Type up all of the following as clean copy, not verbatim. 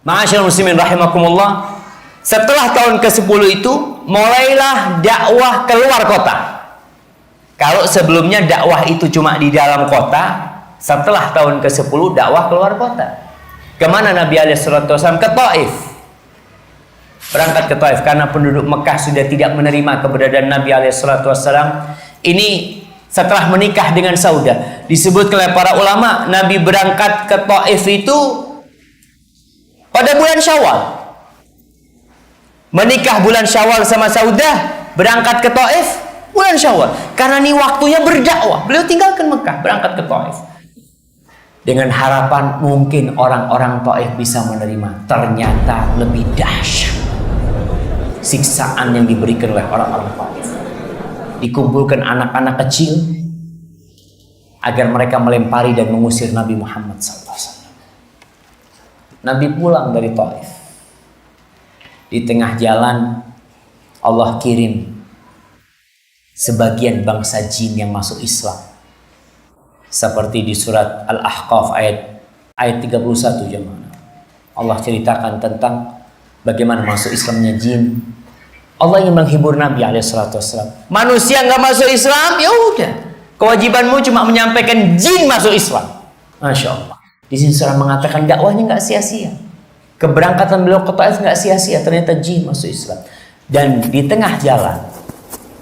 Ma'asyiral muslimin rahimakumullah, setelah tahun ke-10 itu mulailah dakwah keluar kota. Kalau sebelumnya dakwah itu cuma di dalam kota, setelah tahun ke-10 dakwah keluar kota. Kemana Nabi SAW? Ke Taif. Berangkat ke Taif karena penduduk Mekah sudah tidak menerima keberadaan Nabi SAW. Ini setelah menikah dengan Saudah. Disebut oleh para ulama, Nabi berangkat ke Taif itu pada bulan Syawal. Menikah bulan Syawal sama Saudah, berangkat ke Taif bulan Syawal. Karena ini waktunya berdakwah. Beliau tinggalkan Mekah, berangkat ke Taif. Dengan harapan mungkin orang-orang Taif bisa menerima. Ternyata lebih dahsyat siksaan yang diberikan oleh orang-orang Taif. Dikumpulkan anak-anak kecil agar mereka melempari dan mengusir Nabi Muhammad SAW. Nabi pulang dari Taif. Di tengah jalan Allah kirim sebagian bangsa jin yang masuk Islam. Seperti di surat Al-Ahqaf ayat 31 jemaah. Allah ceritakan tentang bagaimana masuk Islamnya jin. Allah ingin menghibur Nabi SAW. Manusia nggak masuk Islam, ya udah. Kewajibanmu cuma menyampaikan jin masuk Islam. Masya Allah. Di sini seorang mengatakan dakwahnya nggak sia-sia. Keberangkatan beliau ke Taif nggak sia-sia. Ternyata jin masuk Islam. Dan di tengah jalan,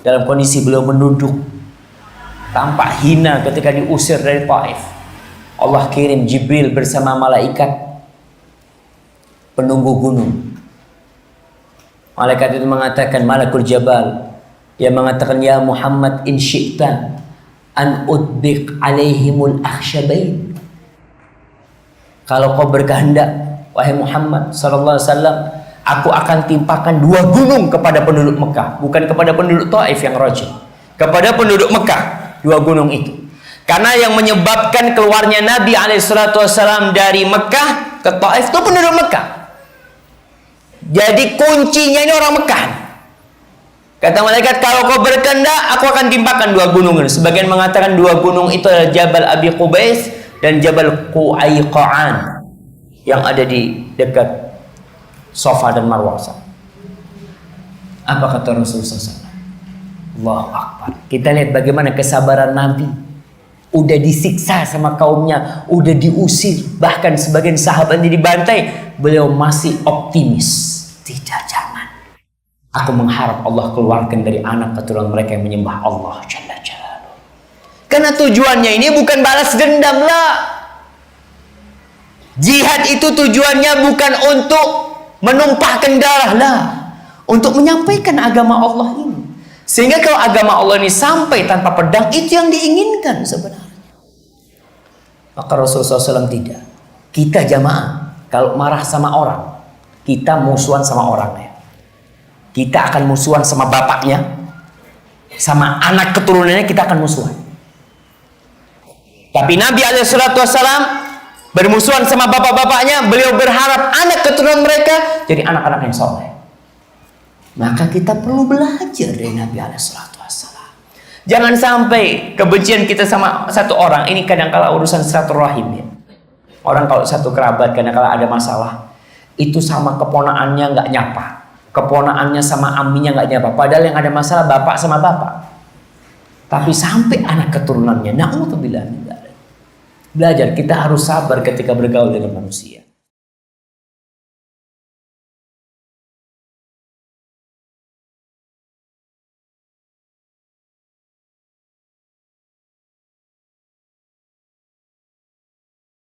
dalam kondisi beliau menunduk, tampak hina ketika diusir dari Taif, Allah kirim Jibril bersama malaikat penunggu gunung. Malaikat itu mengatakan, Malakul Jabal, dia mengatakan, ya Muhammad, in syi'ta an udbiq alaihimul akhsyabain. Kalau kau berkehendak, wahai Muhammad sallallahu alaihi wasallam, aku akan timpakan 2 gunung kepada penduduk Mekah, bukan kepada penduduk Taif yang rajin, kepada penduduk Mekah 2 gunung itu. Karena yang menyebabkan keluarnya Nabi SAW dari Mekah ke Taif itu penduduk Mekah. Jadi kuncinya ini orang Mekah. Kata malaikat, kalau kau berkehendak, aku akan timpakan 2 gunung. Sebagian mengatakan 2 gunung itu adalah Jabal Abi Qubais dan Jabal Qu'aiqa'an yang ada di dekat Safa dan Marwah. Apa kata Rasulullah SAW? Allahu Akbar. Kita lihat bagaimana kesabaran Nabi. Udah disiksa sama kaumnya, udah diusir, bahkan sebagian sahabatnya dibantai, beliau masih optimis. Tidak, jangan. Aku mengharap Allah keluarkan dari anak keturunan mereka yang menyembah Allah Jalla Jalaluhu. Karena tujuannya ini bukan balas dendam lah. Jihad itu tujuannya bukan untuk menumpahkan darah lah, untuk menyampaikan agama Allah ini. Sehingga kalau agama Allah ini sampai tanpa pedang, itu yang diinginkan sebenarnya. Maka Rasulullah SAW tidak. Kita jamaah, kalau marah sama orang, kita musuhan sama orangnya. Kita akan musuhan sama bapaknya, sama anak keturunannya kita akan musuhan. Tapi Nabi SAW bermusuhan sama bapak-bapaknya, beliau berharap anak keturunan mereka jadi anak-anak yang soleh. Maka kita perlu belajar dari Nabi SAW. Jangan sampai kebencian kita sama satu orang, ini kadang-kala urusan silaturahim ya. Orang kalau satu kerabat kadang-kala ada masalah, itu sama keponaannya nggak nyapa, keponaannya sama aminnya nggak nyapa. Padahal yang ada masalah bapak sama bapak. Tapi sampai anak keturunannya, na'udzubillah. Belajar, kita harus sabar ketika bergaul dengan manusia.